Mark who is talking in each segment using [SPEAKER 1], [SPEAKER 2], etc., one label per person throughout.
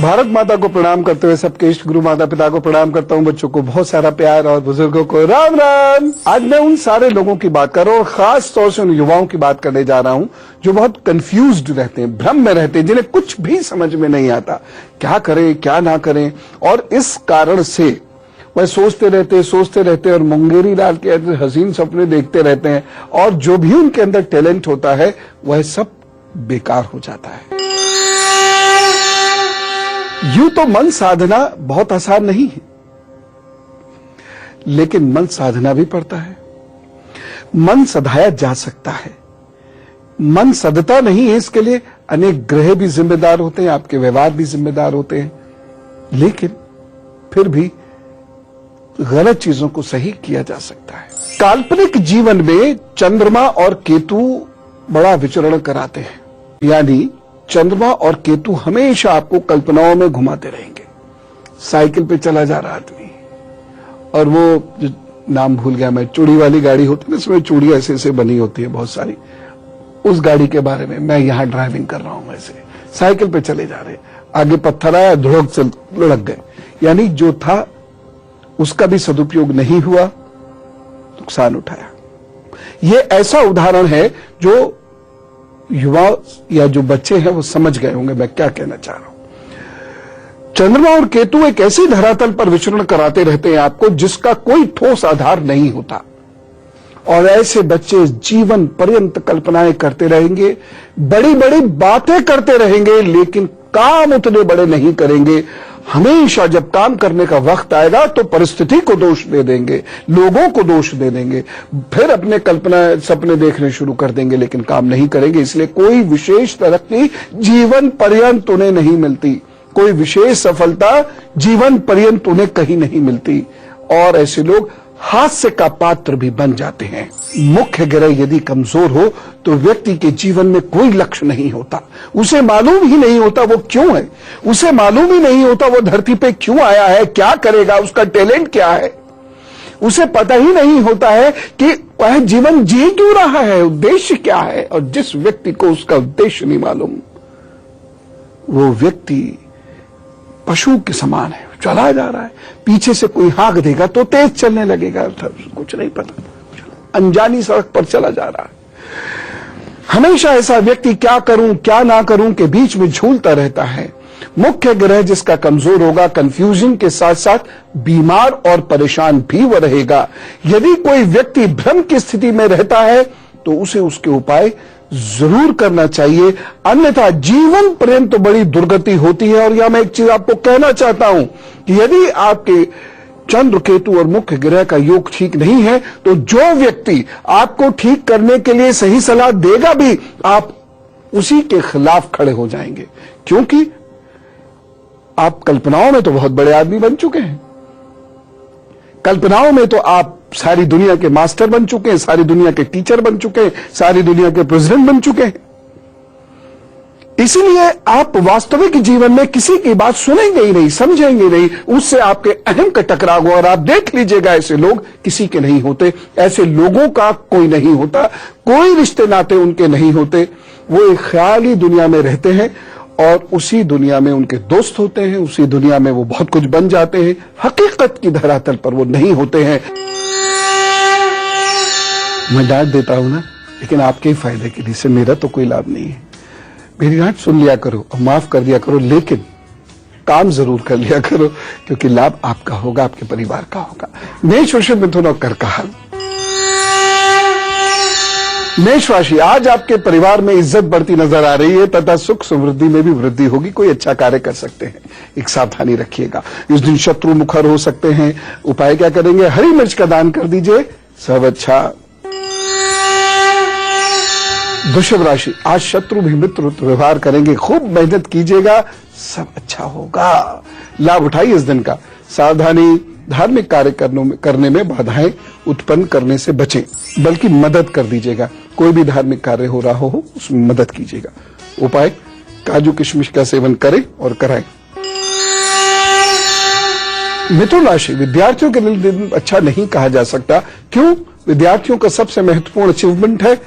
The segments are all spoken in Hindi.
[SPEAKER 1] भारत माता को प्रणाम करते हुए सबके इष्ट गुरु माता पिता को प्रणाम करता हूँ। बच्चों को बहुत सारा प्यार और बुजुर्गों को राम राम। आज मैं उन सारे लोगों की बात कर रहा हूँ और खास तौर से उन युवाओं की बात करने जा रहा हूँ जो बहुत कंफ्यूज्ड रहते हैं, भ्रम में रहते हैं, जिन्हें कुछ भी समझ में नहीं आता क्या करें क्या ना करें, और इस कारण से वह सोचते रहते और मुंगेरी लाल के हसीन सपने देखते रहते हैं और जो भी उनके अंदर टैलेंट होता है वह सब बेकार हो जाता है। यूं तो मन साधना बहुत आसान नहीं है, लेकिन मन साधना भी पड़ता है। मन सधाया जा सकता है, मन सधता नहीं है, इसके लिए अनेक ग्रह भी जिम्मेदार होते हैं, आपके व्यवहार भी जिम्मेदार होते हैं, लेकिन फिर भी गलत चीजों को सही किया जा सकता है। काल्पनिक जीवन में चंद्रमा और केतु बड़ा विचरण कराते हैं, यानी चंद्रमा और केतु हमेशा आपको कल्पनाओं में घुमाते रहेंगे। साइकिल पे चला जा रहा आदमी और वो जो नाम भूल गया मैं, चूड़ी वाली गाड़ी होती है, इसमें चूड़ी ऐसे ऐसे बनी होती है बहुत सारी, उस गाड़ी के बारे में मैं यहां ड्राइविंग कर रहा हूं, ऐसे साइकिल पे चले जा रहे, आगे पत्थर आया, धुड़क से लुढ़क गए, यानी जो था उसका भी सदुपयोग नहीं हुआ, नुकसान उठाया। ये ऐसा उदाहरण है जो युवा या जो बच्चे हैं वो समझ गए होंगे मैं क्या कहना चाह रहा हूं। चंद्रमा और केतु एक ऐसी धरातल पर विचरण कराते रहते हैं आपको जिसका कोई ठोस आधार नहीं होता, और ऐसे बच्चे जीवन पर्यंत कल्पनाएं करते रहेंगे, बड़ी बड़ी बातें करते रहेंगे, लेकिन काम उतने बड़े नहीं करेंगे। हमेशा जब काम करने का वक्त आएगा तो परिस्थिति को दोष दे देंगे, लोगों को दोष दे देंगे, फिर अपने कल्पना सपने देखने शुरू कर देंगे, लेकिन काम नहीं करेंगे। इसलिए कोई विशेष तरक्की जीवन पर्यंत उन्हें नहीं मिलती, कोई विशेष सफलता जीवन पर्यंत उन्हें कहीं नहीं मिलती, और ऐसे लोग हास्य का पात्र भी बन जाते हैं। मुख्य ग्रह यदि कमजोर हो तो व्यक्ति के जीवन में कोई लक्ष्य नहीं होता, उसे मालूम ही नहीं होता वो क्यों है, उसे मालूम ही नहीं होता वो धरती पे क्यों आया है, क्या करेगा, उसका टैलेंट क्या है, उसे पता ही नहीं होता है कि वह जीवन जी क्यों रहा है, उद्देश्य क्या है। और जिस व्यक्ति को उसका उद्देश्य नहीं मालूम, वो व्यक्ति पशु के समान है, चला जा रहा है, पीछे से कोई हाँक देगा तो तेज चलने लगेगा, कुछ नहीं पता, अनजानी सड़क पर चला जा रहा है। हमेशा ऐसा व्यक्ति क्या करूं क्या ना करूं के बीच में झूलता रहता है। मुख्य ग्रह जिसका कमजोर होगा, कंफ्यूजन के साथ साथ बीमार और परेशान भी वह रहेगा। यदि कोई व्यक्ति भ्रम की स्थिति में रहता है तो उसे उसके उपाय जरूर करना चाहिए, अन्यथा जीवन पर्यंत तो बड़ी दुर्गति होती है। और यहां मैं एक चीज आपको कहना चाहता हूं कि यदि आपके चंद्र केतु और मुख्य ग्रह का योग ठीक नहीं है तो जो व्यक्ति आपको ठीक करने के लिए सही सलाह देगा भी, आप उसी के खिलाफ खड़े हो जाएंगे, क्योंकि आप कल्पनाओं में तो बहुत बड़े आदमी बन चुके हैं, कल्पनाओं में तो आप सारी दुनिया के मास्टर बन चुके हैं, सारी दुनिया के टीचर बन चुके हैं, सारी दुनिया के प्रेसिडेंट बन चुके हैं। इसीलिए आप वास्तविक जीवन में किसी की बात सुनेंगे ही नहीं, समझेंगे नहीं, उससे आपके अहम का टकराव होगा। और आप देख लीजिएगा ऐसे लोग किसी के नहीं होते, ऐसे लोगों का कोई नहीं होता, कोई रिश्ते नाते उनके नहीं होते, वो एक ख्याली दुनिया में रहते हैं और उसी दुनिया में उनके दोस्त होते हैं, उसी दुनिया में वो बहुत कुछ बन जाते हैं, हकीकत की धरातल पर वो नहीं होते हैं। मैं डांट देता हूं ना, लेकिन आपके ही फायदे के लिए, से मेरा तो कोई लाभ नहीं है। मेरी डांट सुन लिया करो और माफ कर दिया करो, लेकिन काम जरूर कर लिया करो, क्योंकि लाभ आपका होगा, आपके परिवार का होगा। मेष राशि, मिथुन और कर्क हाल। मेष राशि, आज आपके परिवार में इज्जत बढ़ती नजर आ रही है तथा सुख समृद्धि में भी वृद्धि होगी। कोई अच्छा कार्य कर सकते हैं, एक सावधानी रखिएगा। इस दिन शत्रु मुखर हो सकते हैं, उपाय क्या करेंगे, हरी मिर्च का दान कर दीजिए, सब अच्छा। वृषभ राशि, आज शत्रु भी मित्र व्यवहार करेंगे, खूब मेहनत कीजिएगा, सब अच्छा होगा। लाभ उठाइए इस दिन का। सावधानी, धार्मिक कार्य करने में बाधाएं उत्पन्न करने से बचें, बल्कि मदद कर दीजिएगा। कोई भी धार्मिक कार्य हो रहा हो उसमें मदद कीजिएगा। उपाय, काजू किशमिश का सेवन करें और कराएं। मिथुन राशि, विद्यार्थियों के लिए दिन अच्छा नहीं कहा जा सकता। क्यों? विद्यार्थियों का सबसे महत्वपूर्ण अचीवमेंट है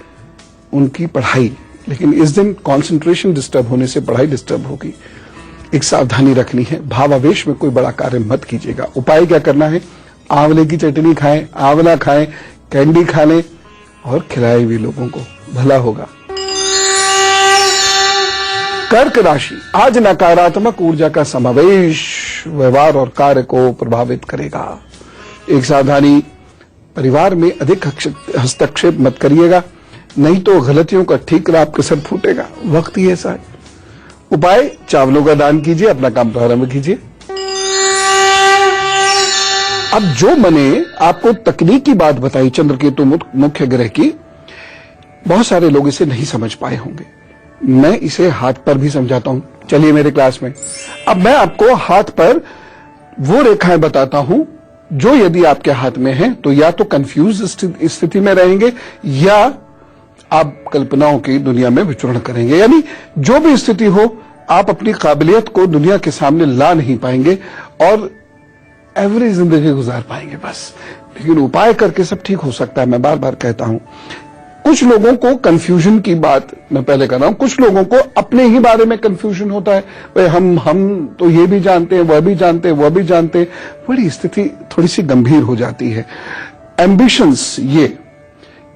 [SPEAKER 1] उनकी पढ़ाई, लेकिन इस दिन कंसंट्रेशन डिस्टर्ब होने से पढ़ाई डिस्टर्ब होगी। एक सावधानी रखनी है, भावावेश में कोई बड़ा कार्य मत कीजिएगा। उपाय क्या करना है? आंवले की चटनी खाएं, आंवला खाएं, कैंडी खा लें और खिलाएं भी लोगों को, भला होगा। कर्क राशि, आज नकारात्मक ऊर्जा का समावेश व्यवहार और कार्य को प्रभावित करेगा। एक सावधानी, परिवार में अधिक हस्तक्षेप मत करिएगा, नहीं तो गलतियों का ठीक आपके सर फूटेगा। वक्त ही ऐसा है। उपाय, चावलों का दान कीजिए, अपना काम प्रारंभ कीजिए। अब जो मैंने आपको तकनीक की बात बताई चंद्रकेतु मुख्य ग्रह की, बहुत सारे लोग इसे नहीं समझ पाए होंगे। मैं इसे हाथ पर भी समझाता हूं। चलिए मेरे क्लास में अब मैं आपको हाथ पर वो रेखाएं बताता हूं जो यदि आपके हाथ में है तो या तो कंफ्यूज स्थिति में रहेंगे या आप कल्पनाओं की दुनिया में विचरण करेंगे। यानी जो भी स्थिति हो, आप अपनी काबिलियत को दुनिया के सामने ला नहीं पाएंगे और एवरेज जिंदगी गुजार पाएंगे बस। लेकिन उपाय करके सब ठीक हो सकता है। मैं बार बार कहता हूं, कुछ लोगों को कंफ्यूजन की बात मैं पहले कर रहा हूं, कुछ लोगों को अपने ही बारे में कंफ्यूजन होता है। भाई हम तो ये भी जानते हैं, वह भी जानते हैं, वह भी जानते हैं। बड़ी स्थिति थोड़ी सी गंभीर हो जाती है। एम्बिशंस, ये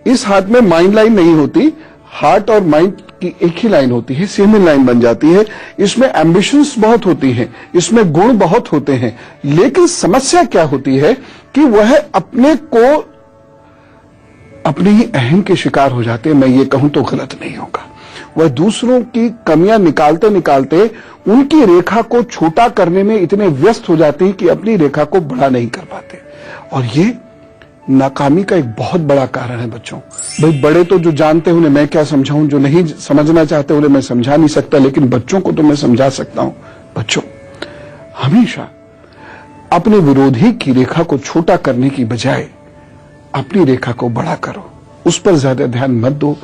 [SPEAKER 1] इस हाथ में माइंड लाइन नहीं होती, हार्ट और माइंड की एक ही लाइन होती है, सेम लाइन बन जाती है। इसमें एम्बिशंस बहुत होती हैं, इसमें गुण बहुत होते हैं, लेकिन समस्या क्या होती है कि वह अपने को अपने ही अहम के शिकार हो जाते हैं। मैं ये कहूं तो गलत नहीं होगा। वह दूसरों की कमियां निकालते निकालते उनकी रेखा को छोटा करने में इतने व्यस्त हो जाते हैं कि अपनी रेखा को बड़ा नहीं कर पाते, और ये नाकामी का एक बहुत बड़ा कारण है बच्चों। भाई बड़े तो जो जानते हैं उन्हें मैं क्या समझाऊं, जो नहीं समझना चाहते उन्हें मैं समझा नहीं सकता, लेकिन बच्चों को तो मैं समझा सकता हूं। बच्चों, हमेशा अपने विरोधी की रेखा को छोटा करने की बजाय अपनी रेखा को बड़ा करो, उस पर ज्यादा ध्यान मत दो,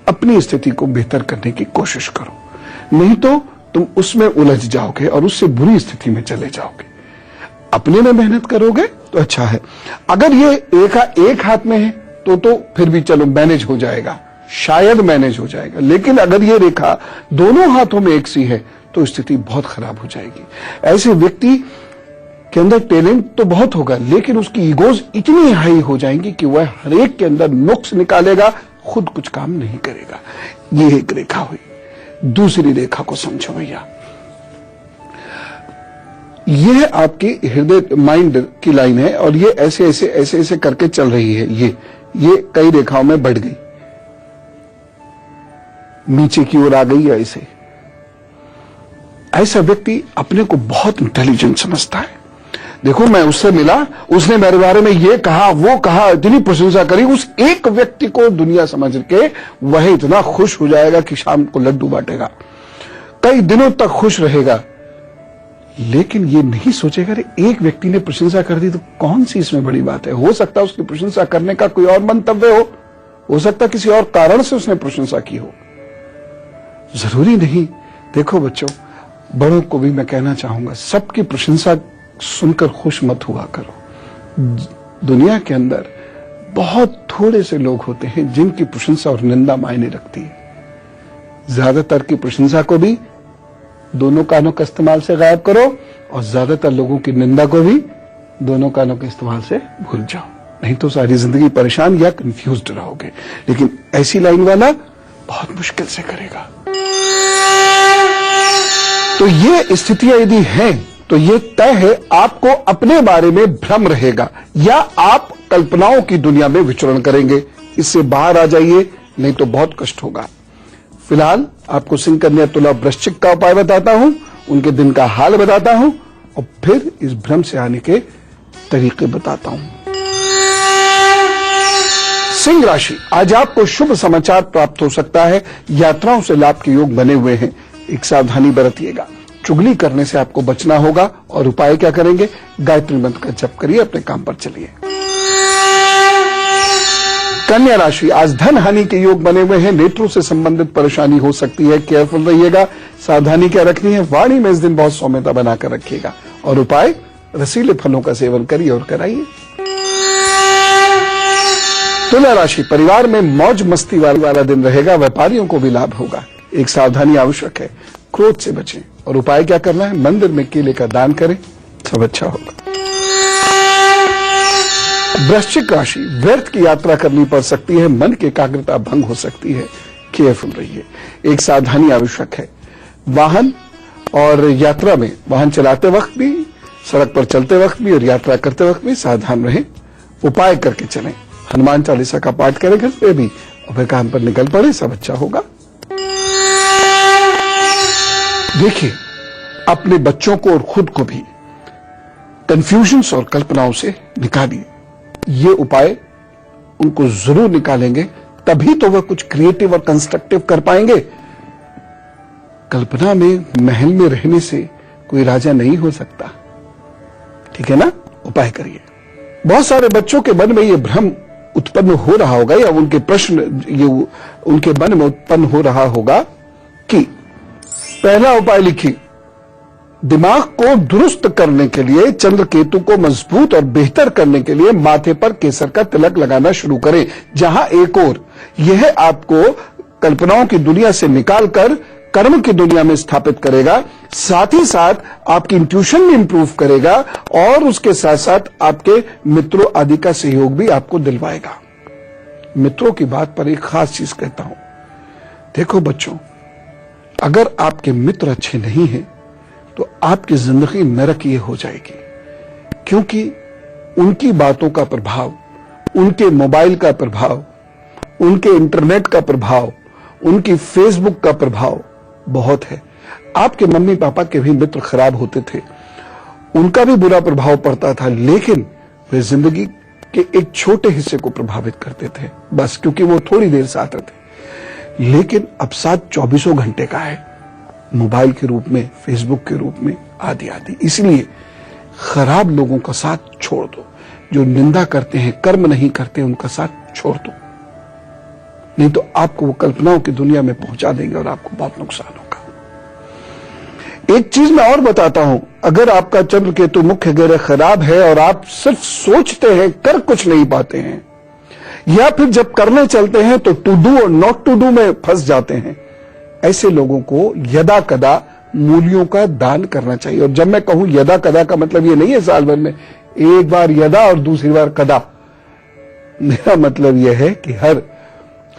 [SPEAKER 1] अपनी स्थिति को बेहतर करने की कोशिश करो। नहीं तो तुम उसमें उलझ जाओगे और उससे बुरी स्थिति में चले जाओगे। अपने में मेहनत करोगे तो अच्छा है। अगर ये रेखा एक हाथ में है तो फिर भी चलो मैनेज हो जाएगा, शायद मैनेज हो जाएगा। लेकिन अगर ये रेखा दोनों हाथों में एक सी है तो स्थिति बहुत खराब हो जाएगी। ऐसे व्यक्ति के अंदर टैलेंट तो बहुत होगा, लेकिन उसकी ईगोज इतनी हाई हो जाएंगी कि वह हर एक के अंदर नुक्स निकालेगा, खुद कुछ काम नहीं करेगा। ये एक रेखा हुई। दूसरी रेखा को समझो भैया, यह आपकी हृदय माइंड की लाइन है और ये ऐसे ऐसे ऐसे ऐसे करके चल रही है। ये कई रेखाओं में बढ़ गई, नीचे की ओर आ गई या ऐसे। ऐसा व्यक्ति अपने को बहुत इंटेलिजेंट समझता है। देखो, मैं उससे मिला, उसने मेरे बारे में ये कहा, वो कहा, इतनी प्रशंसा करी। उस एक व्यक्ति को दुनिया समझ के वह इतना खुश हो जाएगा कि शाम को लड्डू बांटेगा, कई दिनों तक खुश रहेगा। लेकिन ये नहीं सोचेगा अरे एक व्यक्ति ने प्रशंसा कर दी तो कौन सी इसमें बड़ी बात है। हो सकता है उसकी प्रशंसा करने का कोई और मंतव्य हो सकता है किसी और कारण से उसने प्रशंसा की हो, जरूरी नहीं। देखो बच्चों, बड़ों को भी मैं कहना चाहूंगा, सबकी प्रशंसा सुनकर खुश मत हुआ करो। दुनिया के अंदर बहुत थोड़े से लोग होते हैं जिनकी प्रशंसा और निंदा मायने रखती है। ज्यादातर की प्रशंसा को भी दोनों कानों के इस्तेमाल से गायब करो और ज्यादातर लोगों की निंदा को भी दोनों कानों के इस्तेमाल से भूल जाओ, नहीं तो सारी जिंदगी परेशान या कंफ्यूज्ड रहोगे। लेकिन ऐसी लाइन वाला बहुत मुश्किल से करेगा। तो ये स्थितियां यदि हैं तो ये तय है आपको अपने बारे में भ्रम रहेगा या आप कल्पनाओं की दुनिया में विचरण करेंगे। इससे बाहर आ जाइए, नहीं तो बहुत कष्ट होगा। फिलहाल आपको सिंह, कन्या, तुला, वृश्चिक का उपाय बताता हूं, उनके दिन का हाल बताता हूं और फिर इस भ्रम से आने के तरीके बताता हूं। सिंह राशि, आज आपको शुभ समाचार प्राप्त हो सकता है। यात्राओं से लाभ के योग बने हुए हैं। एक सावधानी बरतिएगा, चुगली करने से आपको बचना होगा। और उपाय क्या करेंगे? गायत्री मंत्र का जप करिए, अपने काम पर चलिए। कन्या राशि, आज धन हानि के योग बने हुए हैं। नेत्रों से संबंधित परेशानी हो सकती है, केयरफुल रहिएगा। सावधानी क्या रखनी है? वाणी में इस दिन बहुत सौम्यता बनाकर रखिएगा। और उपाय, रसीले फलों का सेवन करिए और कराइए। तुला राशि, परिवार में मौज मस्ती वाला दिन रहेगा। व्यापारियों को भी लाभ होगा। एक सावधानी आवश्यक है, क्रोध से बचें। और उपाय क्या करना है? मंदिर में केले का दान करें, सब अच्छा होगा। वृश्चिक राशि, व्यर्थ की यात्रा करनी पड़ सकती है, मन की एकाग्रता भंग हो सकती है, केयरफुल रहिए। एक सावधानी आवश्यक है। वाहन और यात्रा में, वाहन चलाते वक्त भी, सड़क पर चलते वक्त भी और यात्रा करते वक्त भी सावधान रहें, उपाय करके चलें। हनुमान चालीसा का पाठ करें घर पे भी और फिर काम पर निकल पड़े, सब अच्छा होगा। देखिए, अपने बच्चों को और खुद को भी कंफ्यूजन्स और कल्पनाओं से निकालिए। ये उपाय उनको जरूर निकालेंगे, तभी तो वह कुछ क्रिएटिव और कंस्ट्रक्टिव कर पाएंगे। कल्पना में, महल में रहने से कोई राजा नहीं हो सकता, ठीक है ना? उपाय करिए। बहुत सारे बच्चों के मन में ये भ्रम उत्पन्न हो रहा होगा या उनके प्रश्न ये उनके मन में उत्पन्न हो रहा होगा कि पहला उपाय लिखिए, दिमाग को दुरुस्त करने के लिए, चंद्र केतु को मजबूत और बेहतर करने के लिए माथे पर केसर का तिलक लगाना शुरू करें। जहां एक और यह आपको कल्पनाओं की दुनिया से निकालकर कर्म की दुनिया में स्थापित करेगा, साथ ही साथ आपकी इंट्यूशन में इंप्रूव करेगा और उसके साथ साथ आपके मित्रों आदि का सहयोग भी आपको दिलवाएगा। मित्रों की बात पर एक खास चीज कहता हूं, देखो बच्चों, अगर आपके मित्र अच्छे नहीं हैं तो आपकी जिंदगी नरकीय हो जाएगी, क्योंकि उनकी बातों का प्रभाव, उनके मोबाइल का प्रभाव, उनके इंटरनेट का प्रभाव, उनकी फेसबुक का प्रभाव बहुत है। आपके मम्मी पापा के भी मित्र खराब होते थे, उनका भी बुरा प्रभाव पड़ता था, लेकिन वे जिंदगी के एक छोटे हिस्से को प्रभावित करते थे, बस क्योंकि वो थोड़ी देर से आते थे। लेकिन अब साथ 24 घंटे का है, मोबाइल के रूप में, फेसबुक के रूप में, आदि आदि। इसलिए खराब लोगों का साथ छोड़ दो, जो निंदा करते हैं, कर्म नहीं करते, उनका साथ छोड़ दो, नहीं तो आपको वो कल्पनाओं की दुनिया में पहुंचा देंगे और आपको बहुत नुकसान होगा। एक चीज मैं और बताता हूं, अगर आपका चंद्र केतु मुख्य ग्रह खराब है और आप सिर्फ सोचते हैं, कर कुछ नहीं पाते हैं, या फिर जब करने चलते हैं तो टू डू और नॉट टू डू में फंस जाते हैं, ऐसे लोगों को यदा कदा मूलियों का दान करना चाहिए। और जब मैं कहूं यदा कदा का मतलब ये नहीं है साल भर में एक बार यदा और दूसरी बार कदा, मेरा मतलब यह है कि हर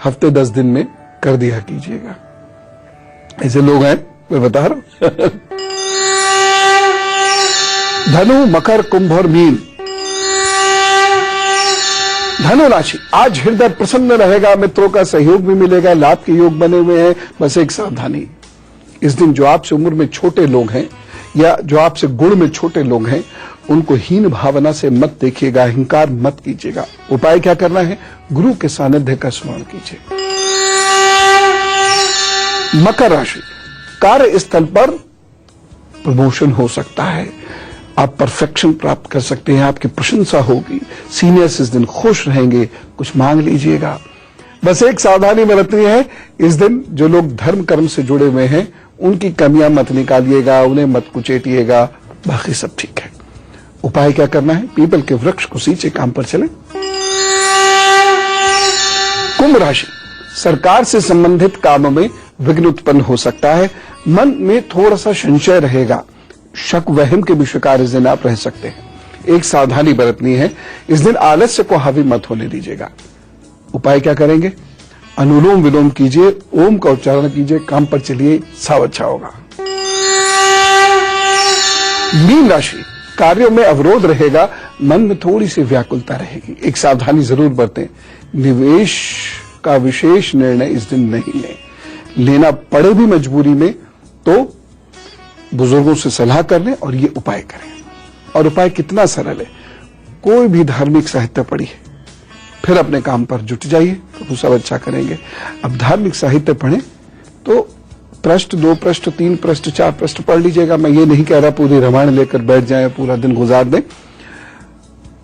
[SPEAKER 1] हफ्ते 10 दिन में कर दिया कीजिएगा। ऐसे लोग हैं, मैं बता रहा हूं। धनु, मकर, कुंभ और मीन। धनु राशि, आज हृदय प्रसन्न रहेगा, मित्रों का सहयोग भी मिलेगा, लाभ के योग बने हुए हैं। बस एक सावधानी, इस दिन जो आपसे उम्र में छोटे लोग हैं या जो आपसे गुण में छोटे लोग हैं, उनको हीन भावना से मत देखिएगा, अहंकार मत कीजिएगा। उपाय क्या करना है? गुरु के सानिध्य का स्मरण कीजिए। मकर राशि, कार्य स्थल पर प्रमोशन हो सकता है, आप परफेक्शन प्राप्त कर सकते हैं, आपकी प्रशंसा होगी, सीनियर्स इस दिन खुश रहेंगे, कुछ मांग लीजिएगा। बस एक सावधानी बरतनी है, इस दिन जो लोग धर्म कर्म से जुड़े हुए हैं उनकी कमियां मत निकालिएगा, उन्हें मत कुचेटिएगा, बाकी सब ठीक है। उपाय क्या करना है? पीपल के वृक्ष को सींचे काम पर चले। कुंभ राशि, सरकार से संबंधित काम में विघ्न उत्पन्न हो सकता है, मन में थोड़ा सा संशय रहेगा, शक वहम के भी शिकार इस दिन आप रह सकते हैं। एक सावधानी बरतनी है, इस दिन आलस्य को हावी मत होने दीजिएगा। उपाय क्या करेंगे? अनुलोम विलोम कीजिए, ओम का उच्चारण कीजिए, काम पर चलिए, सब अच्छा होगा। मीन राशि, कार्यों में अवरोध रहेगा, मन में थोड़ी सी व्याकुलता रहेगी, एक सावधानी जरूर बरतें। निवेश का विशेष निर्णय इस दिन नहीं लेना पड़े भी मजबूरी में तो बुजुर्गों से सलाह कर लें और ये उपाय करें। और उपाय कितना सरल है, कोई भी धार्मिक साहित्य पढ़िए, फिर अपने काम पर जुट जाइए, तो सब अच्छा करेंगे। अब धार्मिक साहित्य पढ़ें तो पृष्ठ, 2 पृष्ठ, 3 पृष्ठ, 4 पृष्ठ पढ़ लीजिएगा। मैं ये नहीं कह रहा पूरी रामायण लेकर बैठ जाएं, पूरा दिन गुजार दें,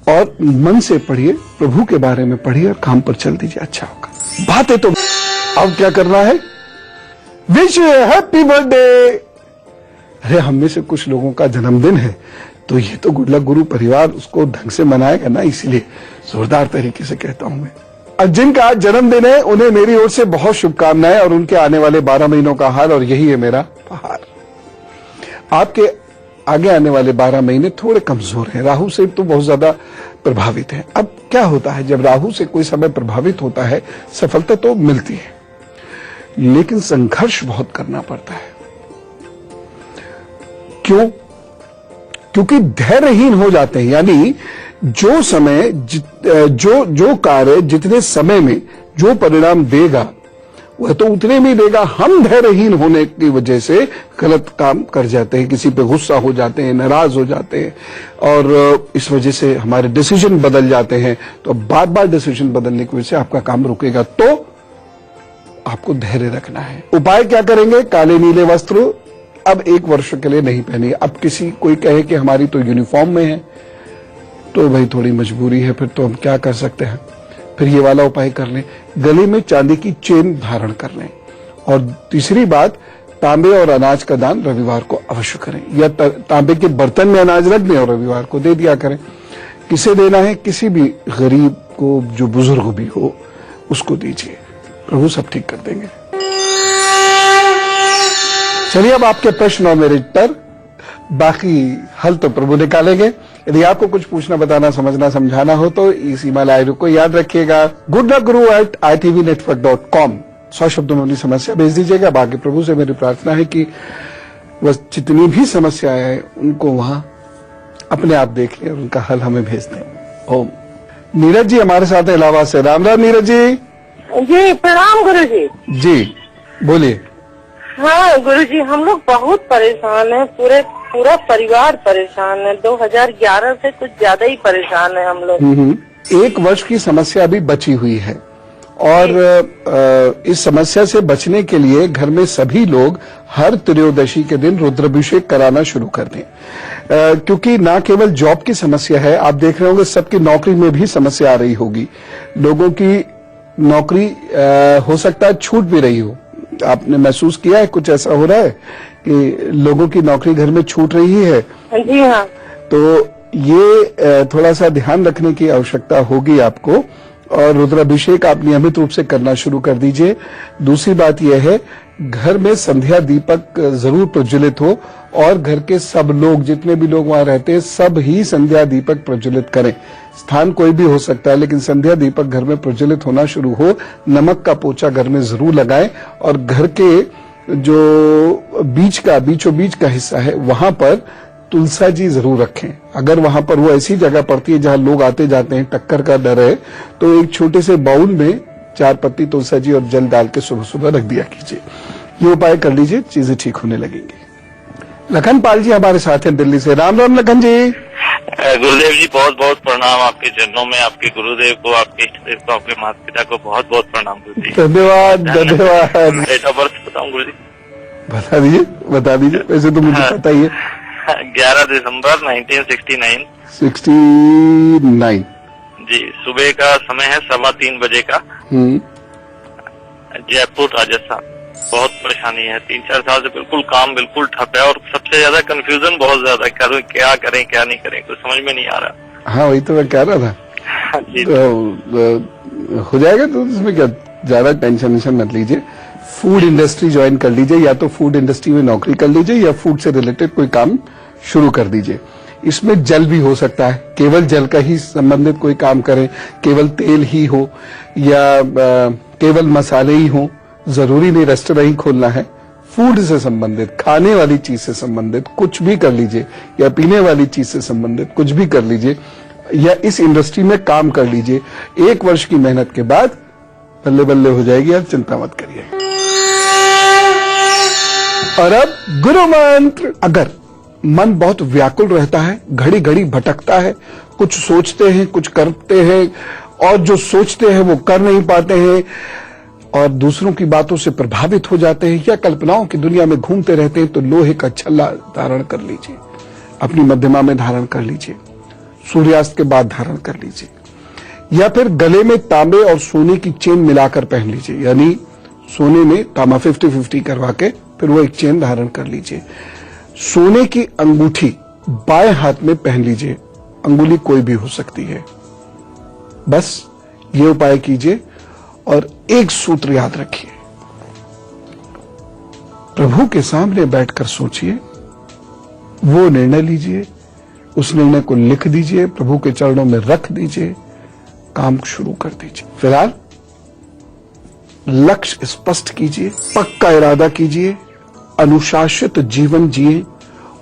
[SPEAKER 1] और मन से पढ़िए, प्रभु के बारे में पढ़िए और काम पर चल दीजिए, अच्छा होगा। बातें तो अब क्या करना है? Wish happy birthday. अरे हम में से कुछ लोगों का जन्मदिन है तो ये तो गुड लक गुरु परिवार उसको ढंग से मनाएगा ना, इसलिए जोरदार तरीके से कहता हूं मैं। अब जिनका आज जन्मदिन है उन्हें मेरी ओर से बहुत शुभकामनाएं और उनके आने वाले 12 महीनों का हाल, और यही है मेरा उपहार। आपके आगे आने वाले 12 महीने थोड़े कमजोर हैं, राहु से तो बहुत ज्यादा प्रभावित है। अब क्या होता है, जब राहु से कोई समय प्रभावित होता है सफलता तो मिलती है, लेकिन संघर्ष बहुत करना पड़ता है। क्यों? क्योंकि धैर्यहीन हो जाते हैं, यानी जो समय जो कार्य जितने समय में जो परिणाम देगा वह तो उतने में देगा। हम धैर्यहीन होने की वजह से गलत काम कर जाते हैं, किसी पे गुस्सा हो जाते हैं, नाराज हो जाते हैं, और इस वजह से हमारे डिसीजन बदल जाते हैं। तो बार बार डिसीजन बदलने की वजह से आपका काम रुकेगा। तो आपको धैर्य रखना है। उपाय क्या करेंगे? काले नीले वस्त्र अब 1 वर्ष के लिए नहीं पहनिए। अब कोई कहे कि हमारी तो यूनिफॉर्म में है, तो भाई थोड़ी मजबूरी है, फिर तो हम क्या कर सकते हैं, फिर ये वाला उपाय कर लें। गले में चांदी की चेन धारण कर लें। और तीसरी बात, तांबे और अनाज का दान रविवार को अवश्य करें, या तांबे के बर्तन में अनाज रख दें और रविवार को दे दिया करें। किसे देना है? किसी भी गरीब को, जो बुजुर्ग भी हो, उसको दीजिए। प्रभु सब ठीक कर देंगे। चलिए अब आपके प्रश्न और मेरे उत्तर, बाकी हल तो प्रभु निकालेंगे। यदि आपको कुछ पूछना, बताना, समझना, समझाना हो तो इस ईमेल आईडी को याद रखिएगा, goodluckguru@itvnetwork.com। 100 शब्दों में अपनी समस्या भेज दीजिएगा। बाकी प्रभु से मेरी प्रार्थना है कि बस जितनी भी समस्याएं हैं उनको वहां अपने आप देख लें और उनका हल हमें भेज दें। ओम। नीरज जी हमारे साथ है इलाहाबाद से। राम राम नीरज जी।
[SPEAKER 2] जी प्रणाम गुरु जी।
[SPEAKER 1] जी बोलिए।
[SPEAKER 2] हाँ गुरु जी, हम लोग बहुत परेशान हैं, पूरा परिवार परेशान है। 2011 से कुछ ज्यादा ही परेशान है हम लोग।
[SPEAKER 1] 1 वर्ष की समस्या अभी बची हुई है, और इस समस्या से बचने के लिए घर में सभी लोग हर त्रयोदशी के दिन रुद्राभिषेक कराना शुरू कर दें। क्योंकि ना केवल जॉब की समस्या है, आप देख रहे होंगे सबकी नौकरी में भी समस्या आ रही होगी। लोगों की नौकरी हो सकता है छूट भी रही हो। आपने महसूस किया है कुछ ऐसा हो रहा है कि लोगों की नौकरी घर में छूट रही है?
[SPEAKER 2] जी हाँ।
[SPEAKER 1] तो ये थोड़ा सा ध्यान रखने की आवश्यकता होगी आपको, और रुद्राभिषेक आप नियमित रूप से करना शुरू कर दीजिए। दूसरी बात यह है, घर में संध्या दीपक जरूर प्रज्वलित हो, और घर के सब लोग, जितने भी लोग वहां रहते हैं, सब ही संध्या दीपक प्रज्वलित करें। स्थान कोई भी हो सकता है, लेकिन संध्या दीपक घर में प्रज्वलित होना शुरू हो। नमक का पोछा घर में जरूर लगाएं, और घर के जो बीचों बीच का हिस्सा है वहां पर तुलसा जी जरूर रखें। अगर वहां पर वो ऐसी जगह पड़ती है जहां लोग आते जाते हैं, टक्कर का डर है, तो एक छोटे से बाउल में 4 पत्ती तुलसा जी और जल डाल के सुबह सुबह रख दिया कीजिए। ये उपाय कर लीजिए, चीजें ठीक होने लगेंगी। लखन पाल जी हमारे साथ हैं दिल्ली से। राम राम लखन जी।
[SPEAKER 3] गुरुदेव जी बहुत बहुत प्रणाम आपके चरणों में, आपके गुरुदेव को, आपके इष्ट देव को, आपके माता पिता को बहुत बहुत प्रणाम गुरु जी।
[SPEAKER 1] धन्यवाद धन्यवाद।
[SPEAKER 3] डेट ऑफ बर्थ बताऊं गुरु जी?
[SPEAKER 1] बता दीजिए। वैसे तो मुझे पता ही है।
[SPEAKER 3] 11 दिसंबर 1969।
[SPEAKER 1] 69
[SPEAKER 3] जी। सुबह का समय है 3:15 बजे का। जयपुर राजस्थान। बहुत परेशानी है, 3-4 साल से बिल्कुल काम बिल्कुल ठप है, और सबसे ज्यादा कंफ्यूजन बहुत ज्यादा, क्या करें क्या नहीं करें, कुछ समझ में नहीं आ रहा।
[SPEAKER 1] हाँ वही तो मैं कह रहा था।
[SPEAKER 3] जी।
[SPEAKER 1] तो हो जाएगा, तो इसमें क्या ज्यादा टेंशन मत लीजिए। फूड इंडस्ट्री ज्वाइन कर लीजिए, या तो फूड इंडस्ट्री में नौकरी कर लीजिए, या फूड से रिलेटेड कोई काम शुरू कर दीजिए। इसमें जल भी हो सकता है, केवल जल का ही संबंधित कोई काम करें, केवल तेल ही हो, या केवल मसाले ही हो। जरूरी नहीं रेस्टोरेंट ही खोलना है। फूड से संबंधित, खाने वाली चीज से संबंधित कुछ भी कर लीजिए, या पीने वाली चीज से संबंधित कुछ भी कर लीजिए, या इस इंडस्ट्री में काम कर लीजिए। 1 वर्ष की मेहनत के बाद बल्ले बल्ले हो जाएगी, आप चिंता मत करिए। और अब गुरु मंत्र। अगर मन बहुत व्याकुल रहता है, घड़ी घड़ी भटकता है, कुछ सोचते हैं कुछ करते हैं, और जो सोचते हैं वो कर नहीं पाते हैं, और दूसरों की बातों से प्रभावित हो जाते हैं, या कल्पनाओं की दुनिया में घूमते रहते हैं, तो लोहे का छल्ला धारण कर लीजिए, अपनी मध्यमा में धारण कर लीजिए, सूर्यास्त के बाद धारण कर लीजिए, या फिर गले में तांबे और सोने की चेन मिलाकर पहन लीजिए। यानी सोने में तांबा 50-50 करवा के फिर वो एक चेन धारण कर लीजिए। सोने की अंगूठी बाएं हाथ में पहन लीजिए, अंगुली कोई भी हो सकती है। बस ये उपाय कीजिए, और एक सूत्र याद रखिए, प्रभु के सामने बैठकर सोचिए, वो निर्णय लीजिए, उस निर्णय को लिख दीजिए, प्रभु के चरणों में रख दीजिए, काम शुरू कर दीजिए। फिलहाल लक्ष्य स्पष्ट कीजिए, पक्का इरादा कीजिए, अनुशासित जीवन जिए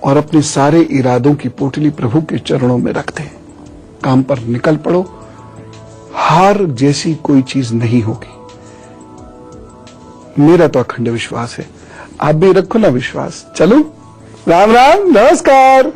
[SPEAKER 1] और अपने सारे इरादों की पोटली प्रभु के चरणों में रख दें। काम पर निकल पड़ो, हार जैसी कोई चीज नहीं होगी। मेरा तो अखंड विश्वास है, आप भी रखो ना विश्वास। चलो, राम राम, नमस्कार।